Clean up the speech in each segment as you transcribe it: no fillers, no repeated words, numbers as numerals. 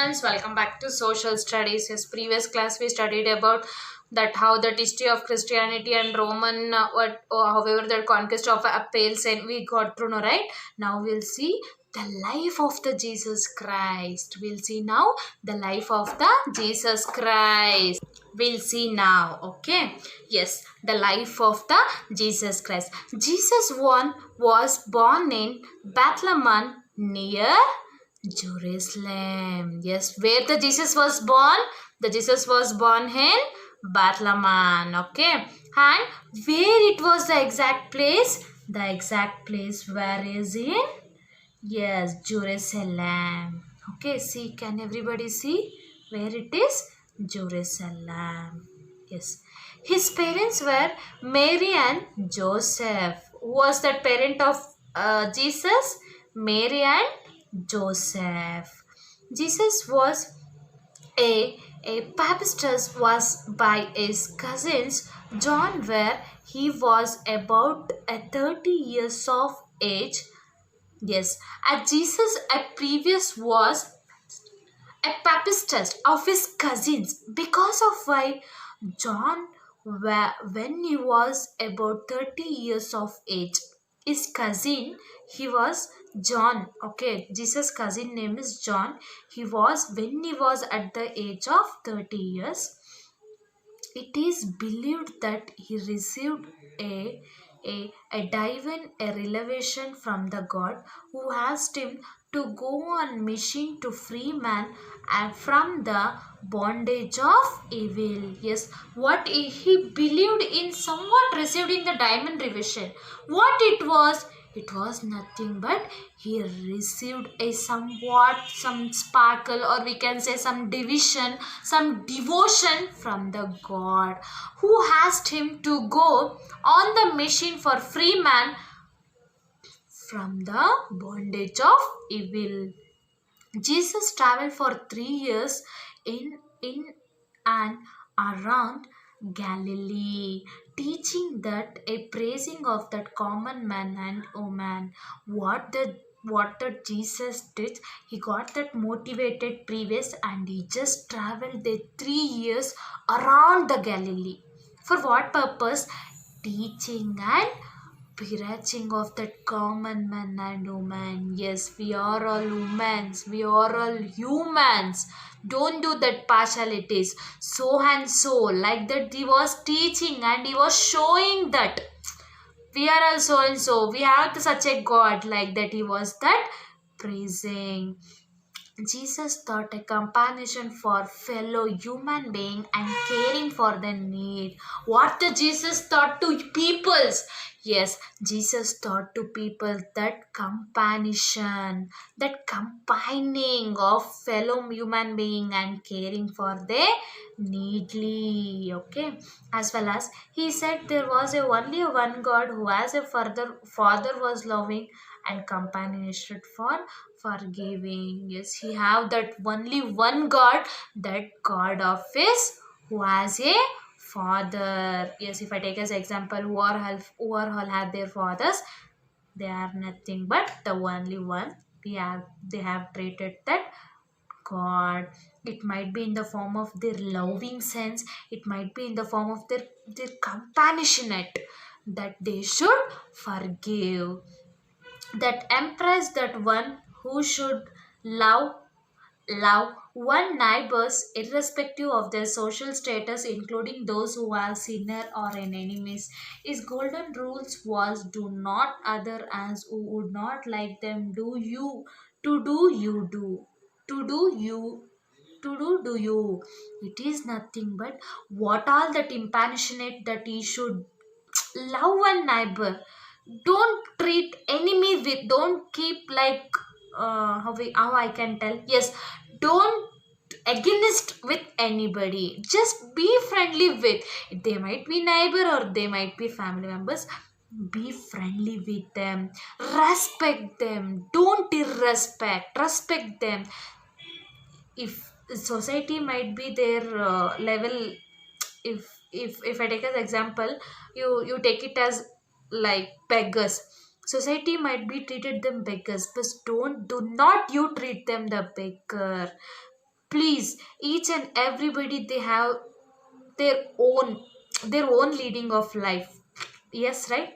students, welcome back to social studies. Yes, previous class we studied about that how the history of Christianity and Roman however the conquest of Apels and we got through, no, right? Now we'll see the life of the Jesus Christ. We'll see now the life of the Jesus Christ. We'll see now, okay? Yes, the life of the Jesus Christ. Jesus one was born in Bethlehem near Jerusalem. Yes, where the Jesus was born? The Jesus was born in Bethlehem. Okay, and where it was the exact place? The exact place where is in? Yes, Jerusalem. Okay, see, can everybody see where it is? Jerusalem. Yes. His parents were Mary and Joseph. Who was that parent of Jesus? Mary and Joseph. Jesus was a Baptist was by his cousins John, where he was about 30 years of age. Yes, at Jesus, a previous was a Baptist of his cousins because of why John, when he was about 30 years of age, his cousin, he was John. Okay, Jesus' cousin name is John. He was when he was at the age of 30 years. It is believed that he received a divine a revelation from the God who asked him to go on mission to free man and from the bondage of evil. Yes, what he believed in somewhat received in the diamond revelation. What it was nothing but he received a somewhat some sparkle, or we can say some division, some devotion from the God who asked him to go on the mission for free man from the bondage of evil. Jesus traveled for 3 years in and around Galilee, teaching that a praising of that common man and woman. What the Jesus did, he got that motivated previous and he just traveled the 3 years around the Galilee. For what purpose? Teaching and preaching of that common man and woman. Yes, we are all humans. We are all humans. Don't do that partialities. So and so. Like that he was teaching and he was showing that we are all so and so. We have such a God, like that he was that praising. Jesus taught a compassion for fellow human being and caring for their need. What the Jesus taught to peoples? Yes, Jesus taught to people that compassion, that combining of fellow human being and caring for their needly. Okay, as well as he said there was a only one God who as a further father was loving and compassionate for forgiving. Yes, he have that only one God, that God of his who has a father. Yes, if I take as example, who are all have their fathers, they are nothing but the only one. They have treated that God. It might be in the form of their loving sense. It might be in the form of their compassionate, that they should forgive, that empress, that one who should love one neighbors irrespective of their social status, including those who are sinner or an enemies. His golden rules was do not other as who would not like them do you, to do you do, to do you, to do you. It is nothing but what all that impassionate, that he should love one neighbor. Don't treat enemy with, don't keep like how I can tell. Yes, don't against with anybody. Just be friendly with. They might be neighbor or they might be family members. Be friendly with them. Respect them. Don't irrespect. Respect them. If society might be their level, if I take as example, you take it as like beggars. Society might be treated them beggars, but do not you treat them the beggar. please, each and everybody, they have their own their own leading of life. Yes, right?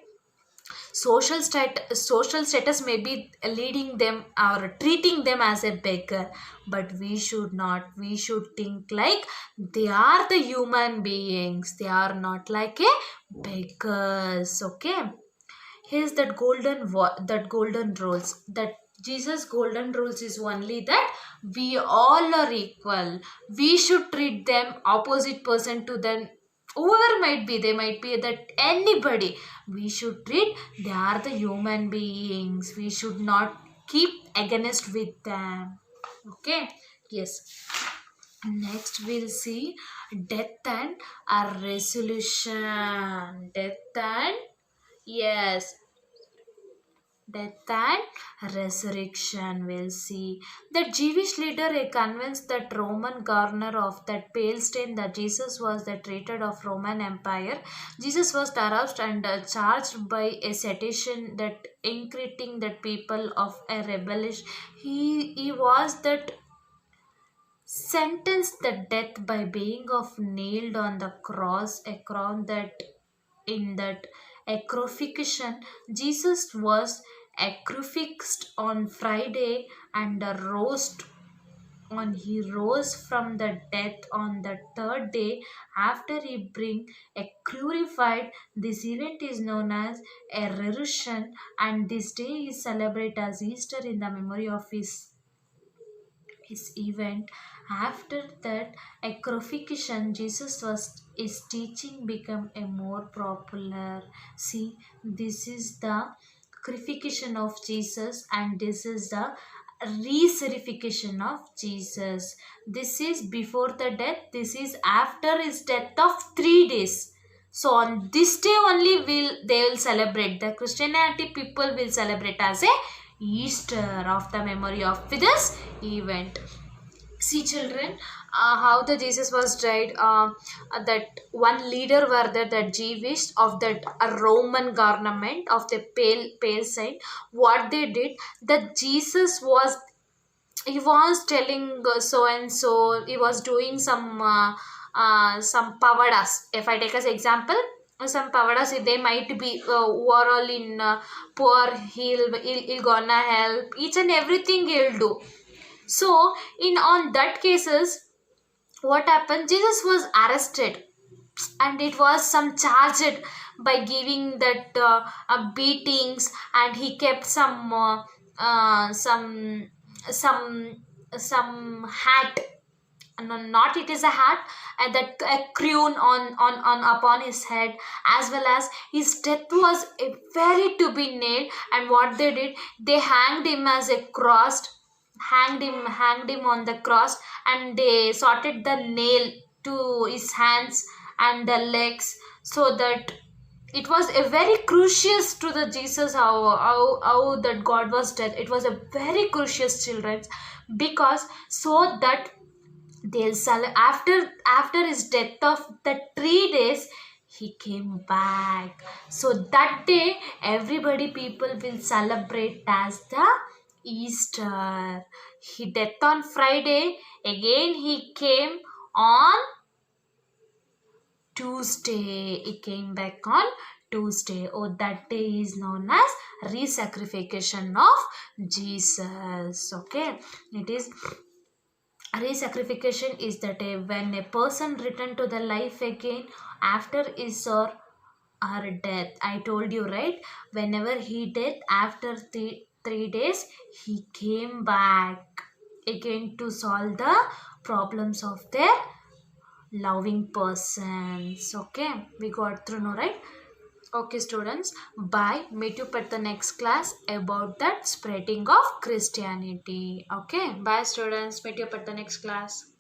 Social status may be leading them or treating them as a beggar, but we should not. We should think like they are the human beings. They are not like a beggars. Okay. Here's that that golden rules. That Jesus golden rules is only that we all are equal. We should treat them opposite person to them, whoever might be. They might be that anybody. We should treat, they are the human beings. We should not keep against with them. Okay. Yes. Next we'll see death and a resolution. Death and, yes, death and resurrection. We'll see that Jewish leader convinced that Roman governor of that Palestine that Jesus was the traitor of Roman Empire. Jesus was aroused and charged by a sedition, that increting that people of a rebellion. He was that sentenced the death by being of nailed on the cross, a crown that in that crucifixion. Jesus was crucified on Friday and he rose from the death on the third day after he being crucified. This event is known as a resurrection, and this day is celebrated as Easter in the memory of his event. After that a crucifixion, Jesus was his teaching become a more popular. See, this is the crucifixion of Jesus, and this is the resurrection of Jesus. This is before the death, this is after his death of 3 days. So on this day only they will celebrate, the Christianity people will celebrate as a Easter of the memory of this event. See children, how the Jesus was died. That one leader were there, that Jewish of that Roman government of the pale side. What they did, that Jesus was, he was telling so and so, he was doing some pavadas. If I take as example, some pavadas, they might be who are all in poor, he'll gonna help each and everything he'll do. So in on that cases, what happened, Jesus was arrested, and it was some charged by giving that beatings, and he kept uh, some some some hat. No, not it is a hat, and that a crown on upon his head, as well as his death was a very to be nailed. And what they did, they hanged him as a cross, hanged him on the cross, and they sorted the nail to his hands and the legs, so that it was a very crucious to the Jesus, how that God was dead. It was a very crucious children, because so that they'll after his death of the 3 days, he came back. So that day everybody people will celebrate as the Easter. He death on Friday, again he came on Tuesday. He came back on Tuesday. Oh, that day is known as re-sacrification of Jesus. Okay, it is re-sacrification is the day when a person return to the life again after his or her death. I told you, right? Whenever he dead after 3 days, he came back again to solve the problems of their loving persons. Okay, we got through now, right? Okay students, bye. Meet you at the next class about that spreading of Christianity. Okay, bye students. Meet you at the next class.